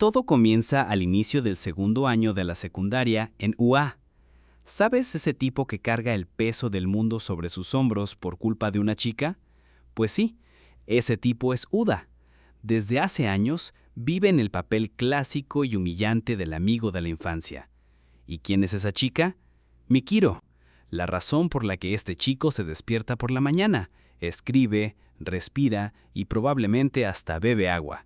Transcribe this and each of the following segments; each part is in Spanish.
Todo comienza al inicio del segundo año de la secundaria en UA. ¿Sabes ese tipo que carga el peso del mundo sobre sus hombros por culpa de una chica? Pues sí, ese tipo es Uda. Desde hace años vive en el papel clásico y humillante del amigo de la infancia. ¿Y quién es esa chica? Mikiro, la razón por la que este chico se despierta por la mañana, escribe, respira y probablemente hasta bebe agua.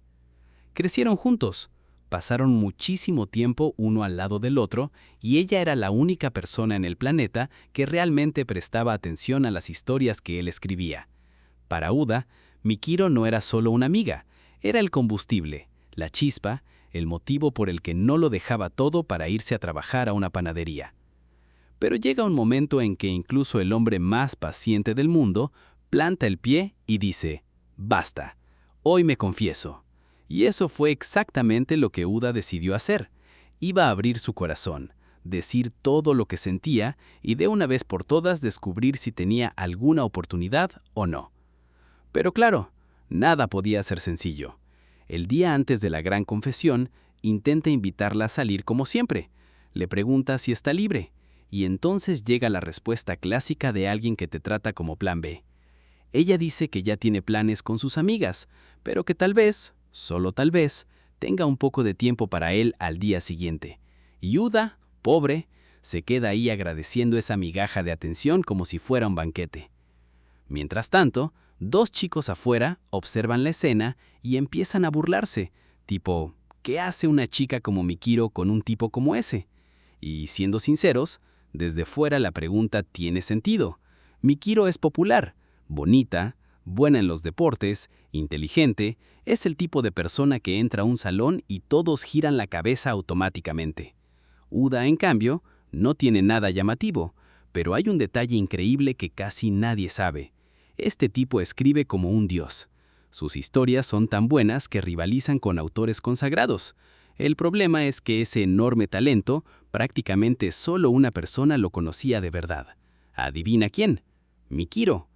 Crecieron juntos, pasaron muchísimo tiempo uno al lado del otro y ella era la única persona en el planeta que realmente prestaba atención a las historias que él escribía. Para Uda, Mikiro no era solo una amiga, era el combustible, la chispa, el motivo por el que no lo dejaba todo para irse a trabajar a una panadería. Pero llega un momento en que incluso el hombre más paciente del mundo planta el pie y dice, «Basta, hoy me confieso». Y eso fue exactamente lo que Uda decidió hacer. Iba a abrir su corazón, decir todo lo que sentía y de una vez por todas descubrir si tenía alguna oportunidad o no. Pero claro, nada podía ser sencillo. El día antes de la gran confesión, intenta invitarla a salir como siempre. Le pregunta si está libre, y entonces llega la respuesta clásica de alguien que te trata como plan B. Ella dice que ya tiene planes con sus amigas, pero que tal vez, solo tal vez, tenga un poco de tiempo para él al día siguiente. Y Uda, pobre, se queda ahí agradeciendo esa migaja de atención como si fuera un banquete. Mientras tanto, dos chicos afuera observan la escena y empiezan a burlarse, tipo, ¿qué hace una chica como Mikiro con un tipo como ese? Y siendo sinceros, desde fuera la pregunta tiene sentido. Mikiro es popular, bonita, buena en los deportes, inteligente, es el tipo de persona que entra a un salón y todos giran la cabeza automáticamente. Uda, en cambio, no tiene nada llamativo, pero hay un detalle increíble que casi nadie sabe. Este tipo escribe como un dios. Sus historias son tan buenas que rivalizan con autores consagrados. El problema es que ese enorme talento, prácticamente solo una persona lo conocía de verdad. ¿Adivina quién? Mikiro.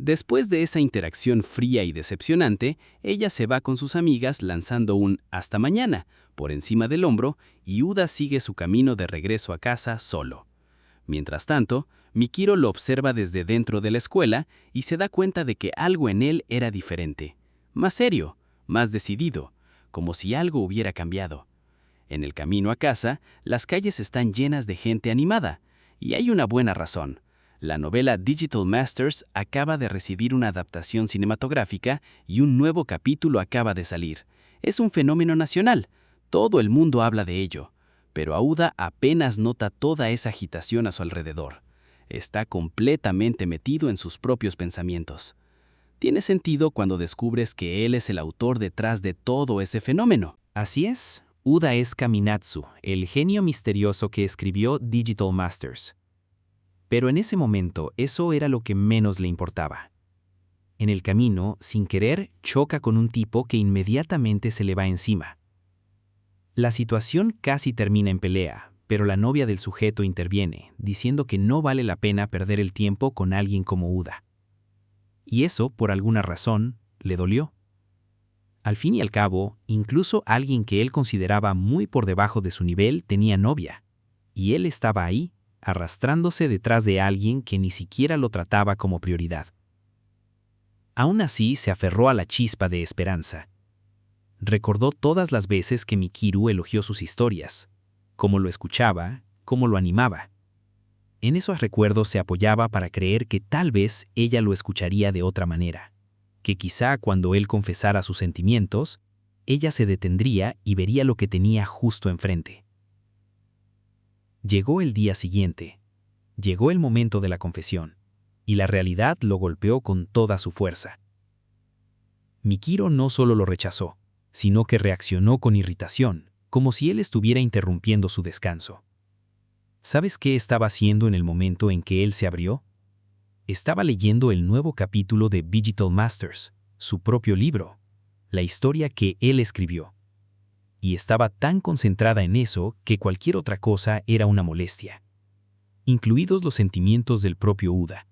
Después de esa interacción fría y decepcionante, ella se va con sus amigas lanzando un «hasta mañana» por encima del hombro y Uda sigue su camino de regreso a casa solo. Mientras tanto, Mikiro lo observa desde dentro de la escuela y se da cuenta de que algo en él era diferente. Más serio, más decidido, como si algo hubiera cambiado. En el camino a casa, las calles están llenas de gente animada, y hay una buena razón. La novela Digital Masters acaba de recibir una adaptación cinematográfica y un nuevo capítulo acaba de salir. Es un fenómeno nacional, todo el mundo habla de ello, pero Uda apenas nota toda esa agitación a su alrededor. Está completamente metido en sus propios pensamientos. Tiene sentido cuando descubres que él es el autor detrás de todo ese fenómeno. Así es, Uda es Kaminatsu, el genio misterioso que escribió Digital Masters. Pero en ese momento eso era lo que menos le importaba. En el camino, sin querer, choca con un tipo que inmediatamente se le va encima. La situación casi termina en pelea, pero la novia del sujeto interviene, diciendo que no vale la pena perder el tiempo con alguien como Uda. Y eso, por alguna razón, le dolió. Al fin y al cabo, incluso alguien que él consideraba muy por debajo de su nivel tenía novia, y él estaba ahí, arrastrándose detrás de alguien que ni siquiera lo trataba como prioridad. Aún así, se aferró a la chispa de esperanza. Recordó todas las veces que Mikiro elogió sus historias, cómo lo escuchaba, cómo lo animaba. En esos recuerdos se apoyaba para creer que tal vez ella lo escucharía de otra manera, que quizá cuando él confesara sus sentimientos, ella se detendría y vería lo que tenía justo enfrente. Llegó el día siguiente, llegó el momento de la confesión, y la realidad lo golpeó con toda su fuerza. Mikiro no solo lo rechazó, sino que reaccionó con irritación, como si él estuviera interrumpiendo su descanso. ¿Sabes qué estaba haciendo en el momento en que él se abrió? Estaba leyendo el nuevo capítulo de Digital Masters, su propio libro, la historia que él escribió. Y estaba tan concentrada en eso que cualquier otra cosa era una molestia, incluidos los sentimientos del propio Uda.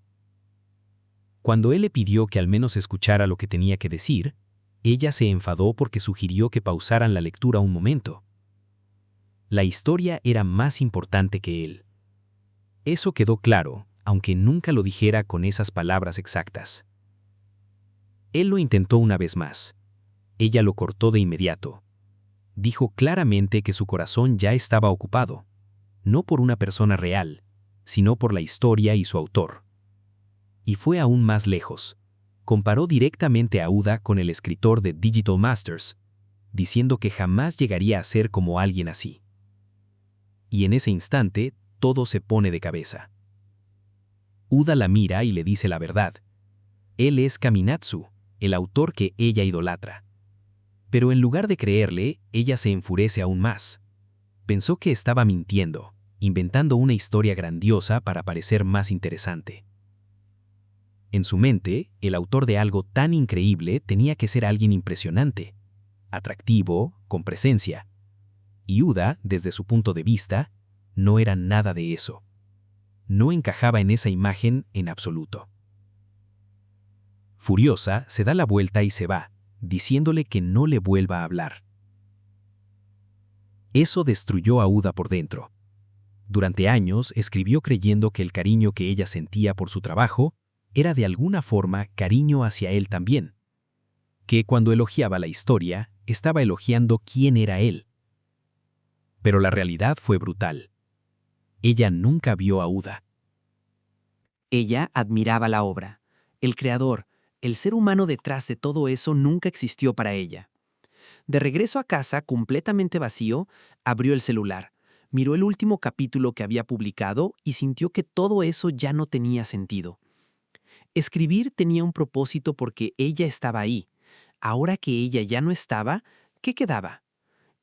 Cuando él le pidió que al menos escuchara lo que tenía que decir, Ella se enfadó porque sugirió que pausaran la lectura un momento. La historia era más importante que él. Eso quedó claro, aunque nunca lo dijera con esas palabras exactas. Él lo intentó una vez más. Ella lo cortó de inmediato. Dijo claramente que su corazón ya estaba ocupado, no por una persona real, sino por la historia y su autor. Y fue aún más lejos. Comparó directamente a Uda con el escritor de Digital Masters, diciendo que jamás llegaría a ser como alguien así. Y en ese instante, todo se pone de cabeza. Uda la mira y le dice la verdad. Él es Kaminatsu, el autor que ella idolatra. Pero en lugar de creerle, ella se enfurece aún más. Pensó que estaba mintiendo, inventando una historia grandiosa para parecer más interesante. En su mente, el autor de algo tan increíble tenía que ser alguien impresionante, atractivo, con presencia. Y Uda, desde su punto de vista, no era nada de eso. No encajaba en esa imagen en absoluto. Furiosa, se da la vuelta y se va, diciéndole que no le vuelva a hablar. Eso destruyó a Uda por dentro. Durante años escribió creyendo que el cariño que ella sentía por su trabajo era de alguna forma cariño hacia él también. Que cuando elogiaba la historia, estaba elogiando quién era él. Pero la realidad fue brutal. Ella nunca vio a Uda. Ella admiraba la obra. El creador, el ser humano detrás de todo eso nunca existió para ella. De regreso a casa, completamente vacío, abrió el celular, miró el último capítulo que había publicado y sintió que todo eso ya no tenía sentido. Escribir tenía un propósito porque ella estaba ahí. Ahora que ella ya no estaba, ¿qué quedaba?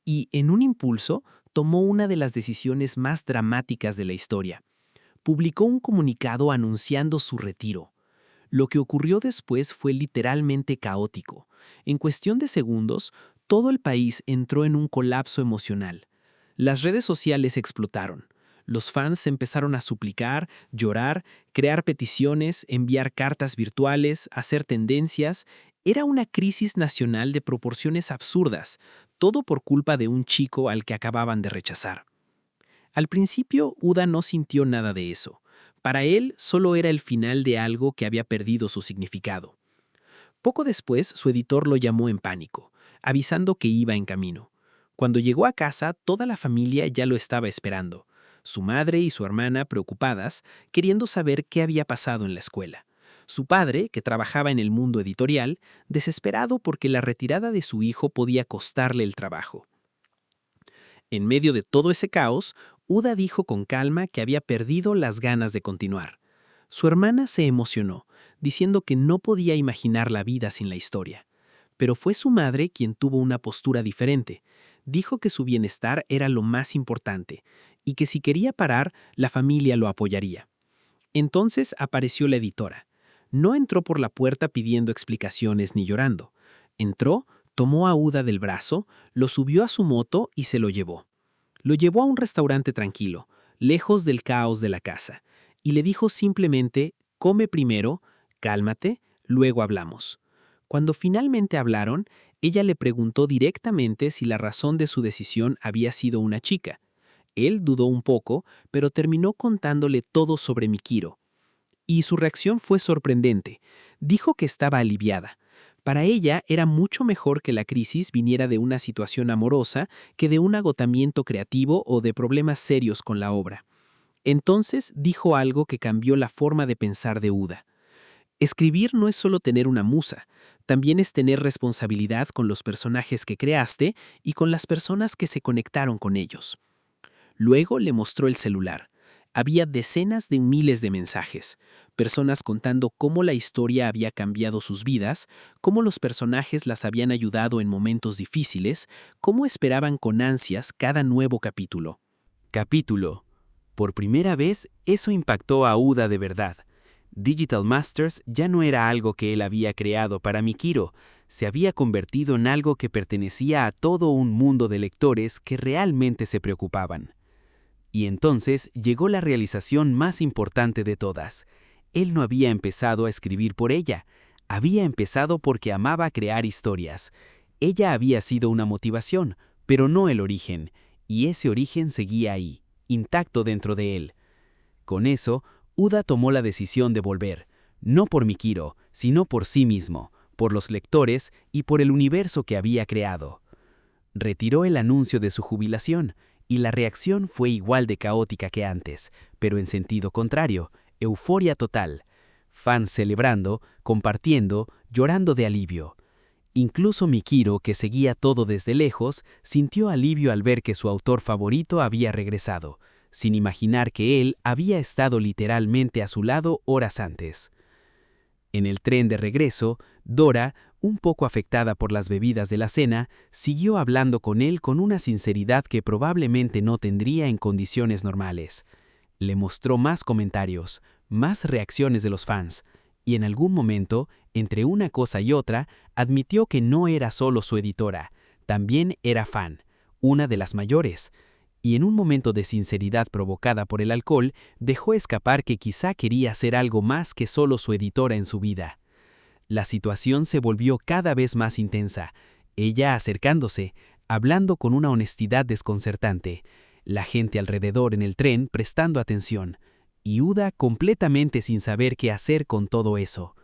Y, en un impulso, tomó una de las decisiones más dramáticas de la historia. Publicó un comunicado anunciando su retiro. Lo que ocurrió después fue literalmente caótico. En cuestión de segundos, todo el país entró en un colapso emocional. Las redes sociales explotaron. Los fans empezaron a suplicar, llorar, crear peticiones, enviar cartas virtuales, hacer tendencias. Era una crisis nacional de proporciones absurdas, todo por culpa de un chico al que acababan de rechazar. Al principio, Uda no sintió nada de eso. Para él, solo era el final de algo que había perdido su significado. Poco después, su editor lo llamó en pánico, avisando que iba en camino. Cuando llegó a casa, toda la familia ya lo estaba esperando. Su madre y su hermana preocupadas, queriendo saber qué había pasado en la escuela. Su padre, que trabajaba en el mundo editorial, desesperado porque la retirada de su hijo podía costarle el trabajo. En medio de todo ese caos, Uda dijo con calma que había perdido las ganas de continuar. Su hermana se emocionó, diciendo que no podía imaginar la vida sin la historia. Pero fue su madre quien tuvo una postura diferente. Dijo que su bienestar era lo más importante y que si quería parar, la familia lo apoyaría. Entonces apareció la editora. No entró por la puerta pidiendo explicaciones ni llorando. Entró, tomó a Uda del brazo, lo subió a su moto y se lo llevó. Lo llevó a un restaurante tranquilo, lejos del caos de la casa, y le dijo simplemente: come primero, cálmate, luego hablamos. Cuando finalmente hablaron, ella le preguntó directamente si la razón de su decisión había sido una chica. Él dudó un poco, pero terminó contándole todo sobre Mikiro. Y su reacción fue sorprendente. Dijo que estaba aliviada. Para ella era mucho mejor que la crisis viniera de una situación amorosa que de un agotamiento creativo o de problemas serios con la obra. Entonces dijo algo que cambió la forma de pensar de Uda. Escribir no es solo tener una musa, también es tener responsabilidad con los personajes que creaste y con las personas que se conectaron con ellos. Luego le mostró el celular. Había decenas de miles de mensajes, personas contando cómo la historia había cambiado sus vidas, cómo los personajes las habían ayudado en momentos difíciles, cómo esperaban con ansias cada nuevo capítulo. Capítulo. Por primera vez, eso impactó a Uda de verdad. Digital Masters ya no era algo que él había creado para Mikiro, se había convertido en algo que pertenecía a todo un mundo de lectores que realmente se preocupaban. Y entonces llegó la realización más importante de todas. Él no había empezado a escribir por ella, Había empezado porque amaba crear historias. Ella había sido una motivación, pero no el origen, y ese origen seguía ahí, intacto dentro de él. Con eso, Uda tomó la decisión de volver, no por Mikiro, sino por sí mismo, por los lectores y por el universo que había creado. Retiró el anuncio de su jubilación, y la reacción fue igual de caótica que antes, pero en sentido contrario, euforia total. Fans celebrando, compartiendo, llorando de alivio. Incluso Mikiro, que seguía todo desde lejos, sintió alivio al ver que su autor favorito había regresado, sin imaginar que él había estado literalmente a su lado horas antes. En el tren de regreso, Dora, un poco afectada por las bebidas de la cena, siguió hablando con él con una sinceridad que probablemente no tendría en condiciones normales. Le mostró más comentarios, más reacciones de los fans, y en algún momento, entre una cosa y otra, admitió que no era solo su editora, también era fan, una de las mayores, y en un momento de sinceridad provocada por el alcohol, dejó escapar que quizá quería ser algo más que solo su editora en su vida. La situación se volvió cada vez más intensa, ella acercándose, hablando con una honestidad desconcertante, la gente alrededor en el tren prestando atención, y Uda completamente sin saber qué hacer con todo eso.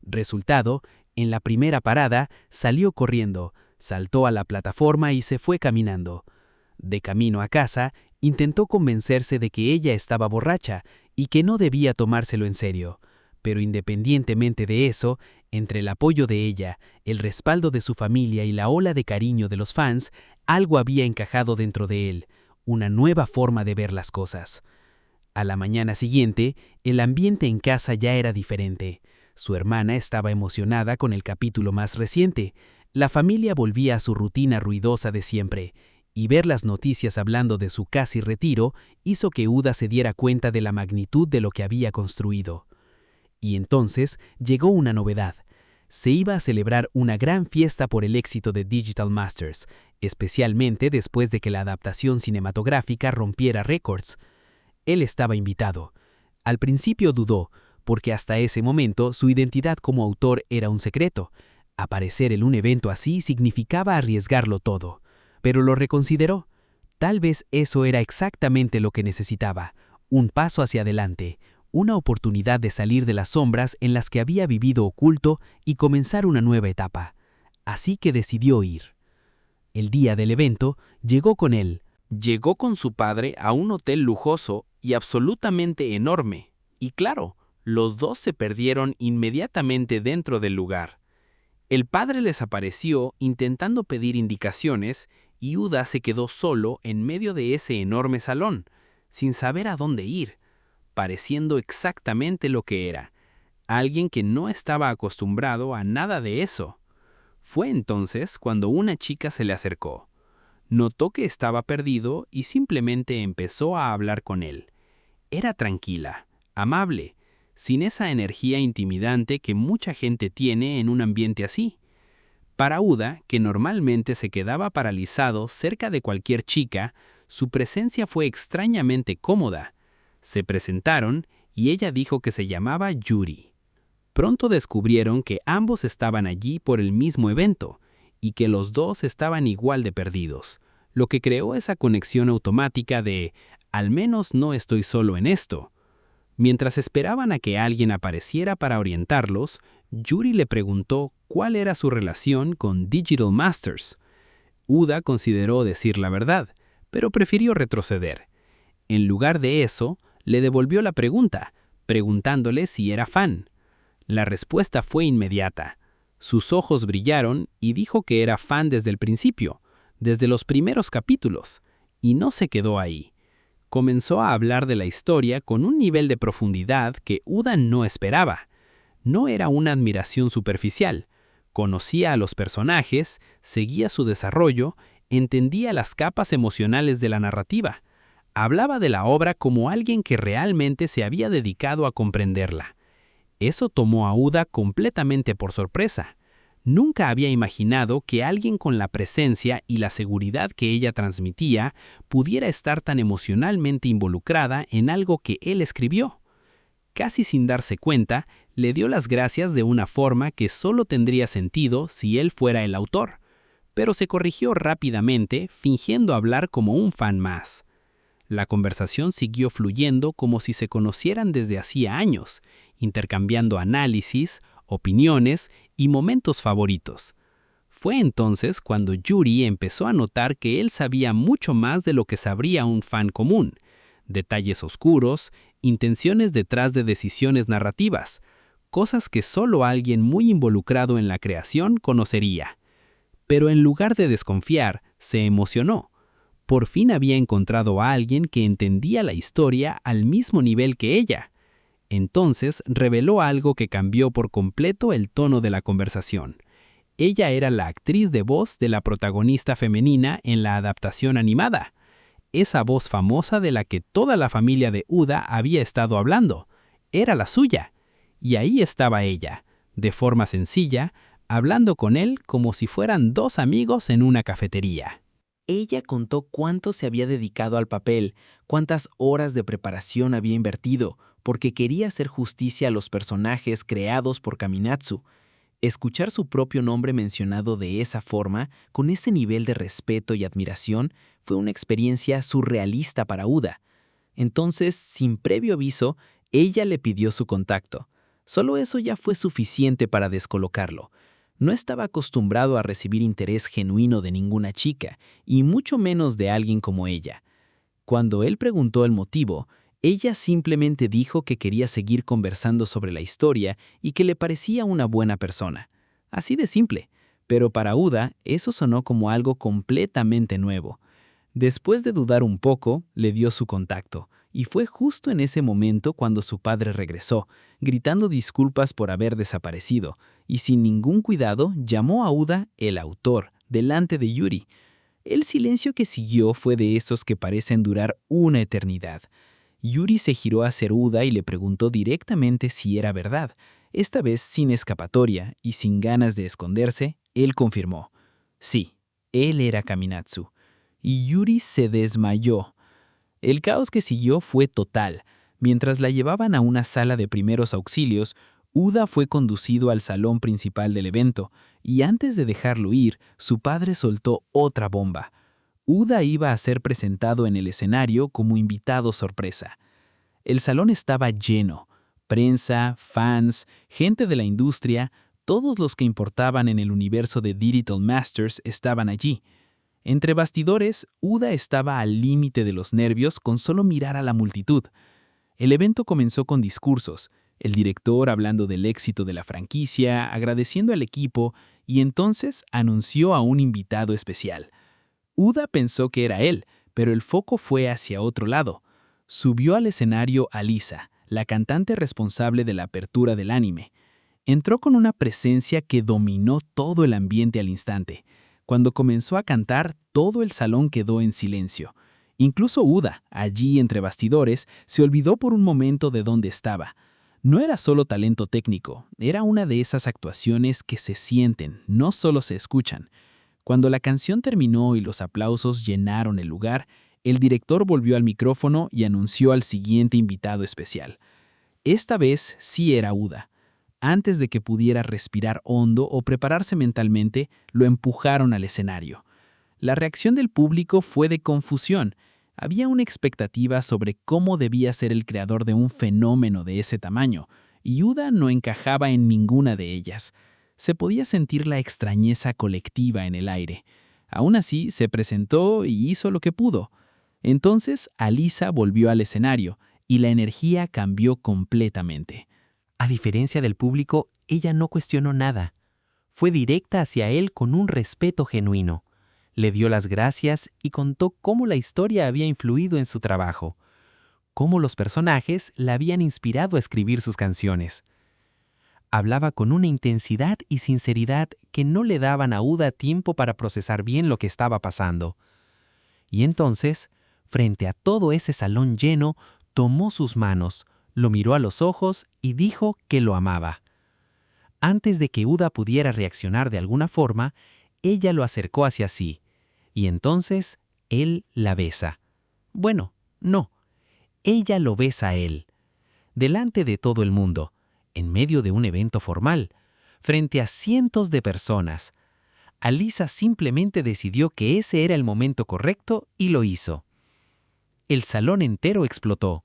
Resultado, en la primera parada, salió corriendo, saltó a la plataforma y se fue caminando. De camino a casa, intentó convencerse de que ella estaba borracha y que no debía tomárselo en serio. Pero independientemente de eso, entre el apoyo de ella, el respaldo de su familia y la ola de cariño de los fans, algo había encajado dentro de él, una nueva forma de ver las cosas. A la mañana siguiente, el ambiente en casa ya era diferente. Su hermana estaba emocionada con el capítulo más reciente. La familia volvía a su rutina ruidosa de siempre, y ver las noticias hablando de su casi retiro hizo que Uda se diera cuenta de la magnitud de lo que había construido. Y entonces llegó una novedad. Se iba a celebrar una gran fiesta por el éxito de Digital Masters, especialmente después de que la adaptación cinematográfica rompiera récords. Él estaba invitado. Al principio dudó, porque hasta ese momento su identidad como autor era un secreto. Aparecer en un evento así significaba arriesgarlo todo. Pero lo reconsideró. Tal vez eso era exactamente lo que necesitaba, un paso hacia adelante, una oportunidad de salir de las sombras en las que había vivido oculto y comenzar una nueva etapa. Así que decidió ir. El día del evento llegó con él. Llegó con su padre a un hotel lujoso y absolutamente enorme. Y claro, los dos se perdieron inmediatamente dentro del lugar. El padre les apareció intentando pedir indicaciones y Uda se quedó solo en medio de ese enorme salón, sin saber a dónde ir, pareciendo exactamente lo que era, alguien que no estaba acostumbrado a nada de eso. Fue entonces cuando una chica se le acercó. Notó que estaba perdido y simplemente empezó a hablar con él. Era tranquila, amable, sin esa energía intimidante que mucha gente tiene en un ambiente así. Para Uda, que normalmente se quedaba paralizado cerca de cualquier chica, su presencia fue extrañamente cómoda. Se presentaron y ella dijo que se llamaba Yuri. Pronto descubrieron que ambos estaban allí por el mismo evento y que los dos estaban igual de perdidos, lo que creó esa conexión automática de «al menos no estoy solo en esto». Mientras esperaban a que alguien apareciera para orientarlos, Yuri le preguntó cuál era su relación con Digital Masters. Uda consideró decir la verdad, pero prefirió retroceder. En lugar de eso, le devolvió la pregunta, preguntándole si era fan. La respuesta fue inmediata. Sus ojos brillaron y dijo que era fan desde el principio, desde los primeros capítulos, y no se quedó ahí. Comenzó a hablar de la historia con un nivel de profundidad que Uda no esperaba. No era una admiración superficial. Conocía a los personajes, seguía su desarrollo, entendía las capas emocionales de la narrativa. Hablaba de la obra como alguien que realmente se había dedicado a comprenderla. Eso tomó a Uda completamente por sorpresa. Nunca había imaginado que alguien con la presencia y la seguridad que ella transmitía pudiera estar tan emocionalmente involucrada en algo que él escribió. Casi sin darse cuenta, Le dio las gracias de una forma que solo tendría sentido si él fuera el autor, pero se corrigió rápidamente, fingiendo hablar como un fan más. La conversación siguió fluyendo como si se conocieran desde hacía años, intercambiando análisis, opiniones y momentos favoritos. Fue entonces cuando Yuri empezó a notar que él sabía mucho más de lo que sabría un fan común, detalles oscuros, intenciones detrás de decisiones narrativas, cosas que solo alguien muy involucrado en la creación conocería. Pero en lugar de desconfiar, se emocionó. Por fin había encontrado a alguien que entendía la historia al mismo nivel que ella. Entonces reveló algo que cambió por completo el tono de la conversación. Ella era la actriz de voz de la protagonista femenina en la adaptación animada. Esa voz famosa de la que toda la familia de Uda había estado hablando. Era la suya. Y ahí estaba ella, de forma sencilla, hablando con él como si fueran dos amigos en una cafetería. Ella contó cuánto se había dedicado al papel, cuántas horas de preparación había invertido, porque quería hacer justicia a los personajes creados por Kaminatsu. Escuchar su propio nombre mencionado de esa forma, con ese nivel de respeto y admiración, fue una experiencia surrealista para Uda. Entonces, sin previo aviso, ella le pidió su contacto. Solo eso ya fue suficiente para descolocarlo. No estaba acostumbrado a recibir interés genuino de ninguna chica, y mucho menos de alguien como ella. Cuando él preguntó el motivo, ella simplemente dijo que quería seguir conversando sobre la historia y que le parecía una buena persona. Así de simple, pero para Uda eso sonó como algo completamente nuevo. Después de dudar un poco, le dio su contacto, y fue justo en ese momento cuando su padre regresó, gritando disculpas por haber desaparecido, y sin ningún cuidado llamó a Uda el autor, delante de Yuri. El silencio que siguió fue de esos que parecen durar una eternidad. Yuri se giró hacia Uda y le preguntó directamente si era verdad. Esta vez sin escapatoria y sin ganas de esconderse, él confirmó. Sí, él era Kaminatsu. Y Yuri se desmayó. El caos que siguió fue total. Mientras la llevaban a una sala de primeros auxilios, Uda fue conducido al salón principal del evento, y antes de dejarlo ir, su padre soltó otra bomba. Uda iba a ser presentado en el escenario como invitado sorpresa. El salón estaba lleno. Prensa, fans, gente de la industria, todos los que importaban en el universo de Digital Masters estaban allí. Entre bastidores, Uda estaba al límite de los nervios con solo mirar a la multitud. El evento comenzó con discursos, el director hablando del éxito de la franquicia, agradeciendo al equipo, y entonces anunció a un invitado especial. Uda pensó que era él, pero el foco fue hacia otro lado. Subió al escenario Alisa, la cantante responsable de la apertura del anime. Entró con una presencia que dominó todo el ambiente al instante. Cuando comenzó a cantar, todo el salón quedó en silencio. Incluso Uda, allí entre bastidores, se olvidó por un momento de dónde estaba. No era solo talento técnico, era una de esas actuaciones que se sienten, no solo se escuchan. Cuando la canción terminó y los aplausos llenaron el lugar, el director volvió al micrófono y anunció al siguiente invitado especial. Esta vez sí era Uda. Antes de que pudiera respirar hondo o prepararse mentalmente, lo empujaron al escenario. La reacción del público fue de confusión. Había una expectativa sobre cómo debía ser el creador de un fenómeno de ese tamaño, y Uda no encajaba en ninguna de ellas. Se podía sentir la extrañeza colectiva en el aire. Aún así, se presentó y hizo lo que pudo. Entonces, Alisa volvió al escenario, y la energía cambió completamente. A diferencia del público, ella no cuestionó nada. Fue directa hacia él con un respeto genuino. Le dio las gracias y contó cómo la historia había influido en su trabajo, cómo los personajes la habían inspirado a escribir sus canciones. Hablaba con una intensidad y sinceridad que no le daban a Uda tiempo para procesar bien lo que estaba pasando. Y entonces, frente a todo ese salón lleno, tomó sus manos, lo miró a los ojos y dijo que lo amaba. Antes de que Uda pudiera reaccionar de alguna forma, ella lo acercó hacia sí, y entonces él la besa. Bueno, no, ella lo besa a él. Delante de todo el mundo, en medio de un evento formal, frente a cientos de personas. Alisa simplemente decidió que ese era el momento correcto y lo hizo. El salón entero explotó.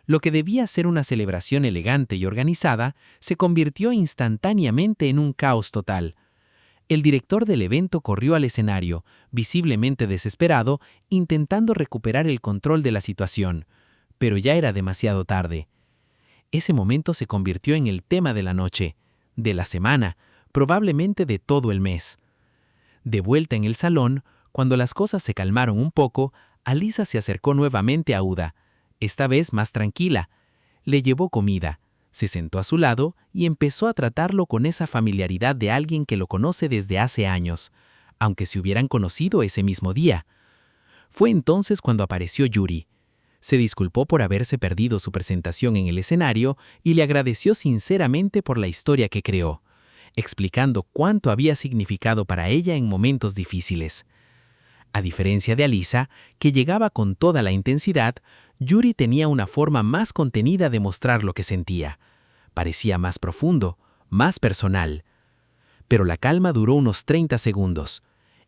Lo que debía ser una celebración elegante y organizada se convirtió instantáneamente en un caos total. El director del evento corrió al escenario, visiblemente desesperado, intentando recuperar el control de la situación, pero ya era demasiado tarde. Ese momento se convirtió en el tema de la noche, de la semana, probablemente de todo el mes. De vuelta en el salón, cuando las cosas se calmaron un poco, Alisa se acercó nuevamente a Uda, esta vez más tranquila. Le llevó comida, se sentó a su lado y empezó a tratarlo con esa familiaridad de alguien que lo conoce desde hace años, aunque se hubieran conocido ese mismo día. Fue entonces cuando apareció Yuri. Se disculpó por haberse perdido su presentación en el escenario y le agradeció sinceramente por la historia que creó, explicando cuánto había significado para ella en momentos difíciles. A diferencia de Alisa, que llegaba con toda la intensidad, Yuri tenía una forma más contenida de mostrar lo que sentía. Parecía más profundo, más personal. Pero la calma duró unos 30 segundos.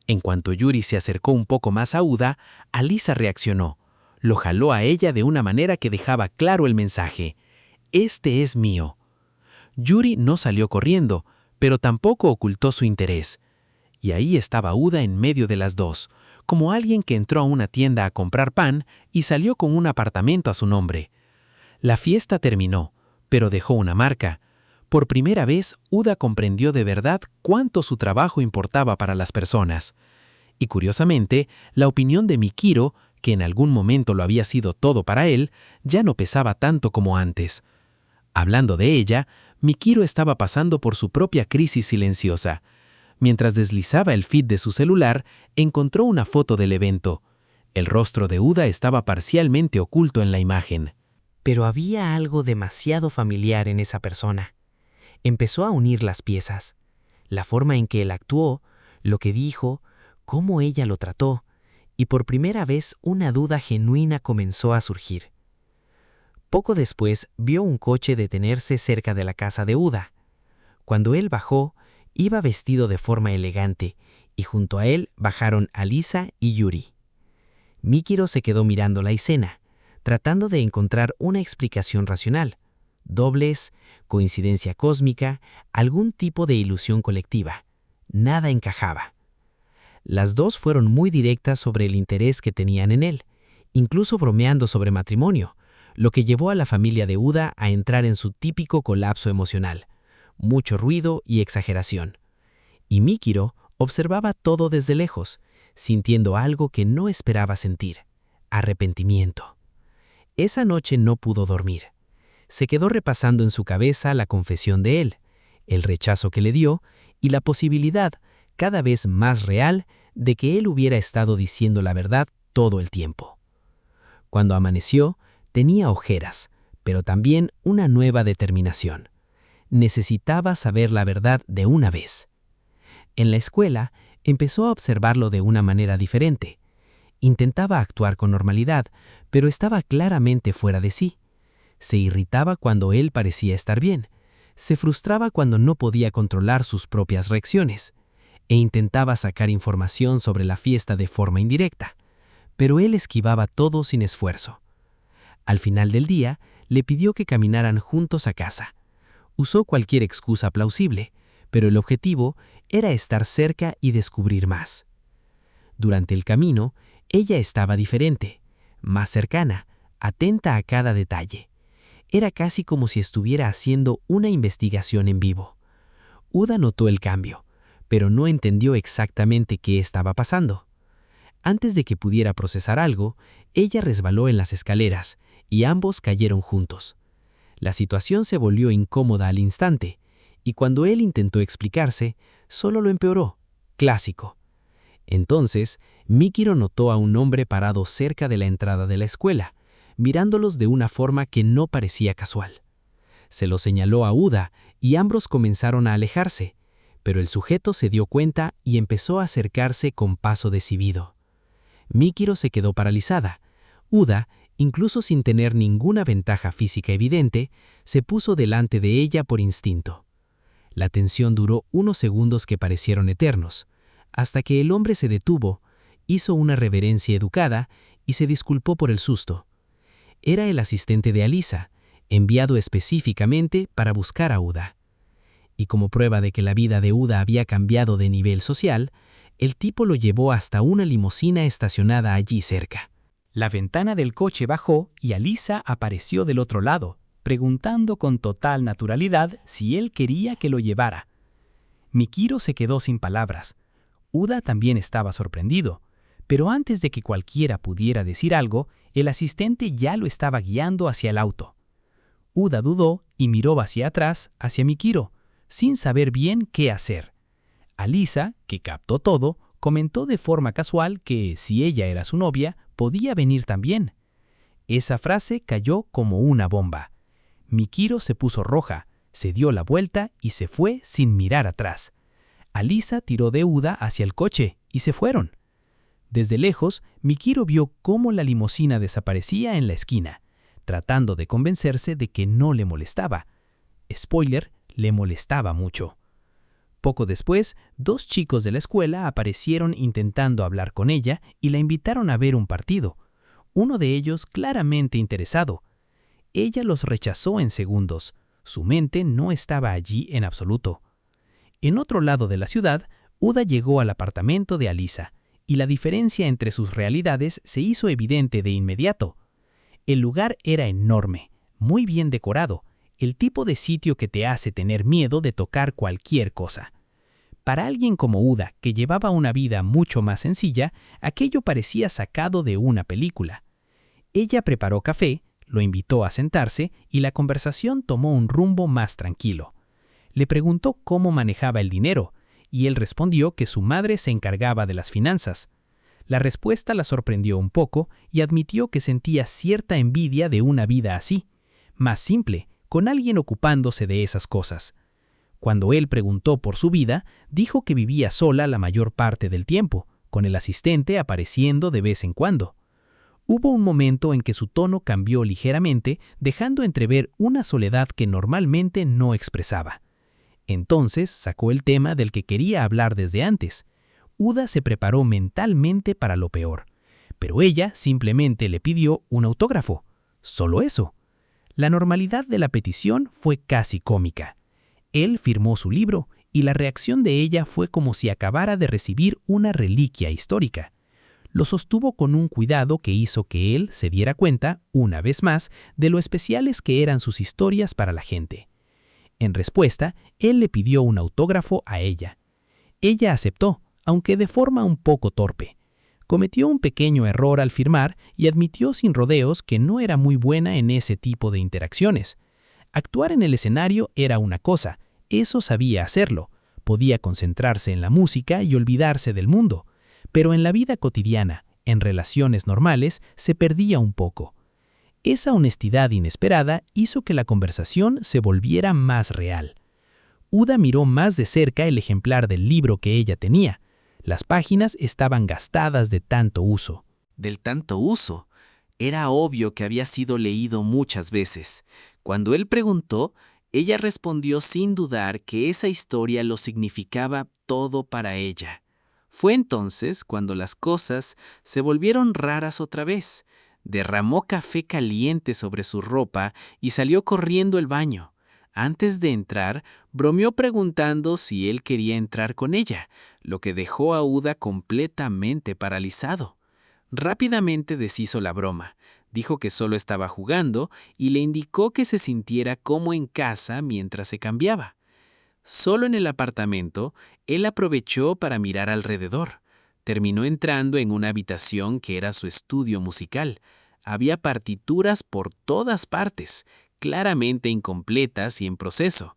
En cuanto Yuri se acercó un poco más a Uda, Alisa reaccionó. Lo jaló a ella de una manera que dejaba claro el mensaje: «Este es mío». Yuri no salió corriendo, pero tampoco ocultó su interés. Y ahí estaba Uda en medio de las dos, como alguien que entró a una tienda a comprar pan y salió con un apartamento a su nombre. La fiesta terminó, pero dejó una marca. Por primera vez, Uda comprendió de verdad cuánto su trabajo importaba para las personas. Y curiosamente, la opinión de Mikiro, que en algún momento lo había sido todo para él, ya no pesaba tanto como antes. Hablando de ella, Mikiro estaba pasando por su propia crisis silenciosa. Mientras deslizaba el feed de su celular, encontró una foto del evento. El rostro de Uda estaba parcialmente oculto en la imagen. Pero había algo demasiado familiar en esa persona. Empezó a unir las piezas. La forma en que él actuó, lo que dijo, cómo ella lo trató, y por primera vez una duda genuina comenzó a surgir. Poco después vio un coche detenerse cerca de la casa de Uda. Cuando él bajó, iba vestido de forma elegante, y junto a él bajaron Alisa y Yuri. Mikiro se quedó mirando la escena, tratando de encontrar una explicación racional. Dobles, coincidencia cósmica, algún tipo de ilusión colectiva. Nada encajaba. Las dos fueron muy directas sobre el interés que tenían en él, incluso bromeando sobre matrimonio, lo que llevó a la familia de Uda a entrar en su típico colapso emocional. Mucho ruido y exageración. Y Mikiro observaba todo desde lejos, sintiendo algo que no esperaba sentir: arrepentimiento. Esa noche no pudo dormir. Se quedó repasando en su cabeza la confesión de él, el rechazo que le dio y la posibilidad, cada vez más real, de que él hubiera estado diciendo la verdad todo el tiempo. Cuando amaneció, tenía ojeras, pero también una nueva determinación. Necesitaba saber la verdad de una vez. En la escuela, empezó a observarlo de una manera diferente. Intentaba actuar con normalidad, pero estaba claramente fuera de sí. Se irritaba cuando él parecía estar bien. Se frustraba cuando no podía controlar sus propias reacciones. E intentaba sacar información sobre la fiesta de forma indirecta. Pero él esquivaba todo sin esfuerzo. Al final del día, le pidió que caminaran juntos a casa. Usó cualquier excusa plausible, pero el objetivo era estar cerca y descubrir más. Durante el camino, ella estaba diferente, más cercana, atenta a cada detalle. Era casi como si estuviera haciendo una investigación en vivo. Uda notó el cambio, pero no entendió exactamente qué estaba pasando. Antes de que pudiera procesar algo, ella resbaló en las escaleras y ambos cayeron juntos. La situación se volvió incómoda al instante, y cuando él intentó explicarse, solo lo empeoró. Clásico. Entonces, Mikiro notó a un hombre parado cerca de la entrada de la escuela, mirándolos de una forma que no parecía casual. Se lo señaló a Uda y ambos comenzaron a alejarse, pero el sujeto se dio cuenta y empezó a acercarse con paso decidido. Mikiro se quedó paralizada. Uda Incluso sin tener ninguna ventaja física evidente, se puso delante de ella por instinto. La tensión duró unos segundos que parecieron eternos, hasta que el hombre se detuvo, hizo una reverencia educada y se disculpó por el susto. Era el asistente de Alisa, enviado específicamente para buscar a Uda. Y como prueba de que la vida de Uda había cambiado de nivel social, el tipo lo llevó hasta una limusina estacionada allí cerca. La ventana del coche bajó y Alisa apareció del otro lado, preguntando con total naturalidad si él quería que lo llevara. Mikiro se quedó sin palabras. Uda también estaba sorprendido, pero antes de que cualquiera pudiera decir algo, el asistente ya lo estaba guiando hacia el auto. Uda dudó y miró hacia atrás, hacia Mikiro, sin saber bien qué hacer. Alisa, que captó todo, comentó de forma casual que, si ella era su novia, podía venir también. Esa frase cayó como una bomba. Mikiro se puso roja, se dio la vuelta y se fue sin mirar atrás. Alisa tiró de Uda hacia el coche y se fueron. Desde lejos, Mikiro vio cómo la limusina desaparecía en la esquina, tratando de convencerse de que no le molestaba. Spoiler, le molestaba mucho. Poco después, 2 chicos de la escuela aparecieron intentando hablar con ella y la invitaron a ver un partido. Uno de ellos claramente interesado. Ella los rechazó en segundos. Su mente no estaba allí en absoluto. En otro lado de la ciudad, Uda llegó al apartamento de Alisa, y la diferencia entre sus realidades se hizo evidente de inmediato. El lugar era enorme, muy bien decorado, el tipo de sitio que te hace tener miedo de tocar cualquier cosa. Para alguien como Uda, que llevaba una vida mucho más sencilla, aquello parecía sacado de una película. Ella preparó café, lo invitó a sentarse y la conversación tomó un rumbo más tranquilo. Le preguntó cómo manejaba el dinero, y él respondió que su madre se encargaba de las finanzas. La respuesta la sorprendió un poco y admitió que sentía cierta envidia de una vida así, más simple, con alguien ocupándose de esas cosas. Cuando él preguntó por su vida, dijo que vivía sola la mayor parte del tiempo, con el asistente apareciendo de vez en cuando. Hubo un momento en que su tono cambió ligeramente, dejando entrever una soledad que normalmente no expresaba. Entonces sacó el tema del que quería hablar desde antes. Uda se preparó mentalmente para lo peor, pero ella simplemente le pidió un autógrafo. Solo eso. La normalidad de la petición fue casi cómica. Él firmó su libro y la reacción de ella fue como si acabara de recibir una reliquia histórica. Lo sostuvo con un cuidado que hizo que él se diera cuenta, una vez más, de lo especiales que eran sus historias para la gente. En respuesta, él le pidió un autógrafo a ella. Ella aceptó, aunque de forma un poco torpe. Cometió un pequeño error al firmar y admitió sin rodeos que no era muy buena en ese tipo de interacciones. Actuar en el escenario era una cosa, eso sabía hacerlo. Podía concentrarse en la música y olvidarse del mundo. Pero en la vida cotidiana, en relaciones normales, se perdía un poco. Esa honestidad inesperada hizo que la conversación se volviera más real. Uda miró más de cerca el ejemplar del libro que ella tenía. Las páginas estaban gastadas de tanto uso. Del tanto uso. Era obvio que había sido leído muchas veces. Cuando él preguntó, ella respondió sin dudar que esa historia lo significaba todo para ella. Fue entonces cuando las cosas se volvieron raras otra vez. Derramó café caliente sobre su ropa y salió corriendo al baño. Antes de entrar, bromeó preguntando si él quería entrar con ella, lo que dejó a Uda completamente paralizado. Rápidamente deshizo la broma, dijo que solo estaba jugando y le indicó que se sintiera como en casa mientras se cambiaba. Solo en el apartamento, él aprovechó para mirar alrededor. Terminó entrando en una habitación que era su estudio musical. Había partituras por todas partes, claramente incompletas y en proceso.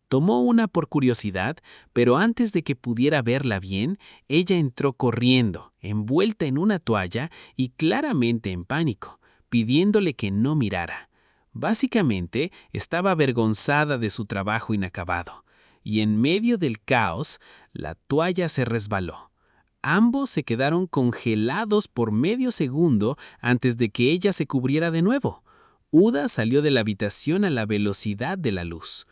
Tomó una por curiosidad, pero antes de que pudiera verla bien, ella entró corriendo, envuelta en una toalla y claramente en pánico, pidiéndole que no mirara. Básicamente, estaba avergonzada de su trabajo inacabado, y en medio del caos, la toalla se resbaló. Ambos se quedaron congelados por medio segundo antes de que ella se cubriera de nuevo. Uda salió de la habitación a la velocidad de la luz.